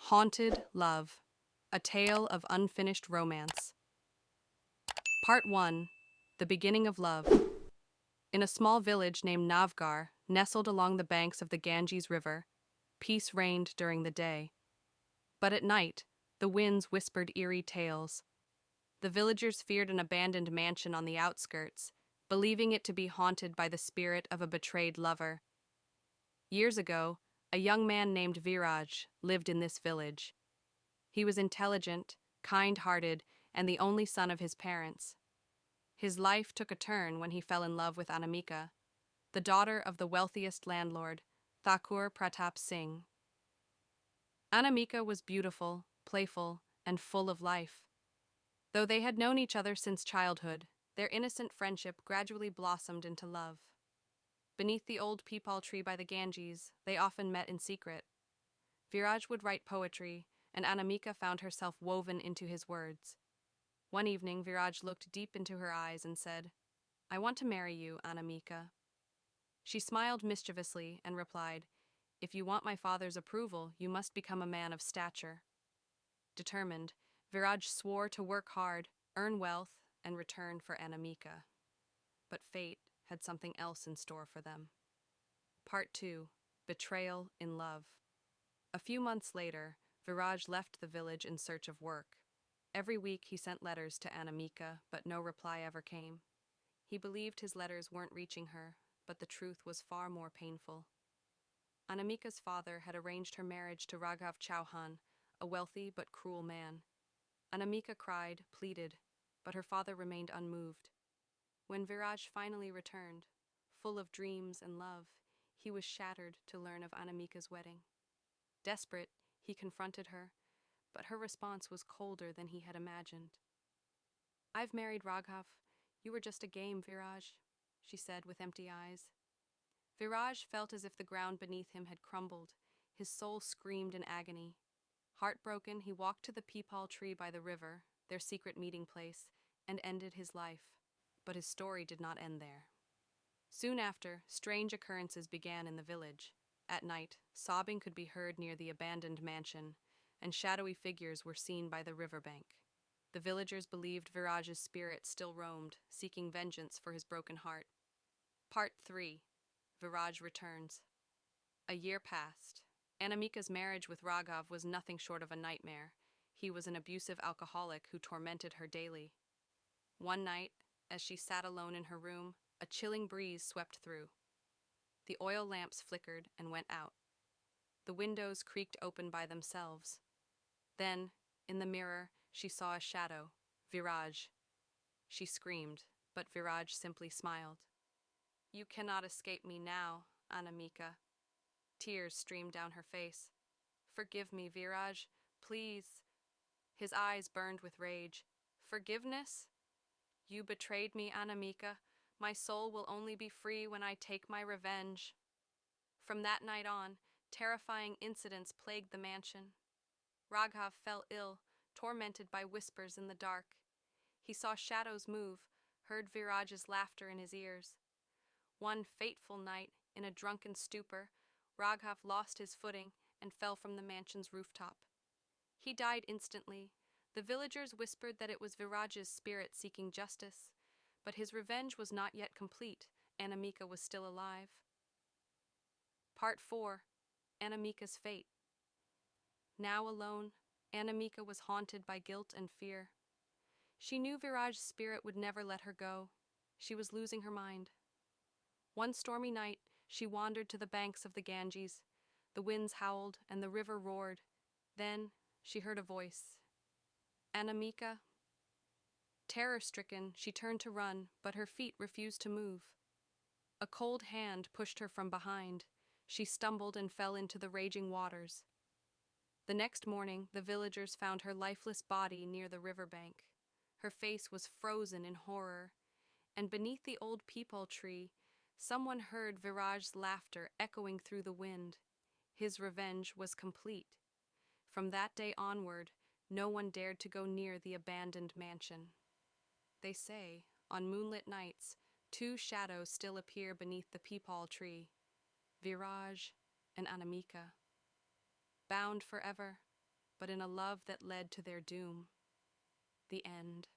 Haunted Love, a tale of unfinished romance. Part 1. The beginning of love. In a small village named Navgar, nestled along the banks of the Ganges River, peace reigned during the day. But at night, the winds whispered eerie tales. The villagers feared an abandoned mansion on the outskirts, believing it to be haunted by the spirit of a betrayed lover. Years ago, a young man named Viraj lived in this village. He was intelligent, kind-hearted, and the only son of his parents. His life took a turn when he fell in love with Anamika, the daughter of the wealthiest landlord, Thakur Pratap Singh. Anamika was beautiful, playful, and full of life. Though they had known each other since childhood, their innocent friendship gradually blossomed into love. Beneath the old peepal tree by the Ganges, they often met in secret. Viraj would write poetry, and Anamika found herself woven into his words. One evening, Viraj looked deep into her eyes and said, "I want to marry you, Anamika." She smiled mischievously and replied, "If you want my father's approval, you must become a man of stature." Determined, Viraj swore to work hard, earn wealth, and return for Anamika. But fate had something else in store for them. Part 2. Betrayal in Love. A few months later, Viraj left the village in search of work. Every week he sent letters to Anamika, but no reply ever came. He believed his letters weren't reaching her, but the truth was far more painful. Anamika's father had arranged her marriage to Raghav Chauhan, a wealthy but cruel man. Anamika cried, pleaded, but her father remained unmoved. When Viraj finally returned, full of dreams and love, he was shattered to learn of Anamika's wedding. Desperate, he confronted her, but her response was colder than he had imagined. "I've married Raghav. You were just a game, Viraj," she said with empty eyes. Viraj felt as if the ground beneath him had crumbled. His soul screamed in agony. Heartbroken, he walked to the peepal tree by the river, their secret meeting place, and ended his life. But his story did not end there. Soon after, strange occurrences began in the village. At night, sobbing could be heard near the abandoned mansion, and shadowy figures were seen by the riverbank. The villagers believed Viraj's spirit still roamed, seeking vengeance for his broken heart. Part 3. Viraj returns. A year passed. Anamika's marriage with Raghav was nothing short of a nightmare. He was an abusive alcoholic who tormented her daily. One night, as she sat alone in her room, a chilling breeze swept through. The oil lamps flickered and went out. The windows creaked open by themselves. Then, in the mirror, she saw a shadow, Viraj. She screamed, but Viraj simply smiled. "You cannot escape me now, Anamika." Tears streamed down her face. "Forgive me, Viraj, please." His eyes burned with rage. "Forgiveness? You betrayed me, Anamika. My soul will only be free when I take my revenge." From that night on, terrifying incidents plagued the mansion. Raghav fell ill, tormented by whispers in the dark. He saw shadows move, heard Viraj's laughter in his ears. One fateful night, in a drunken stupor, Raghav lost his footing and fell from the mansion's rooftop. He died instantly. The villagers whispered that it was Viraj's spirit seeking justice, but his revenge was not yet complete. Anamika was still alive. Part 4. Anamika's Fate. Now alone, Anamika was haunted by guilt and fear. She knew Viraj's spirit would never let her go. She was losing her mind. One stormy night, she wandered to the banks of the Ganges. The winds howled and the river roared. Then she heard a voice. "Anamika." Terror-stricken, she turned to run, but her feet refused to move. A cold hand pushed her from behind. She stumbled and fell into the raging waters. The next morning, the villagers found her lifeless body near the riverbank. Her face was frozen in horror, and beneath the old peepal tree, someone heard Viraj's laughter echoing through the wind. His revenge was complete. From that day onward, no one dared to go near the abandoned mansion. They say, on moonlit nights, two shadows still appear beneath the peepal tree, Viraj and Anamika. Bound forever, but in a love that led to their doom. The end.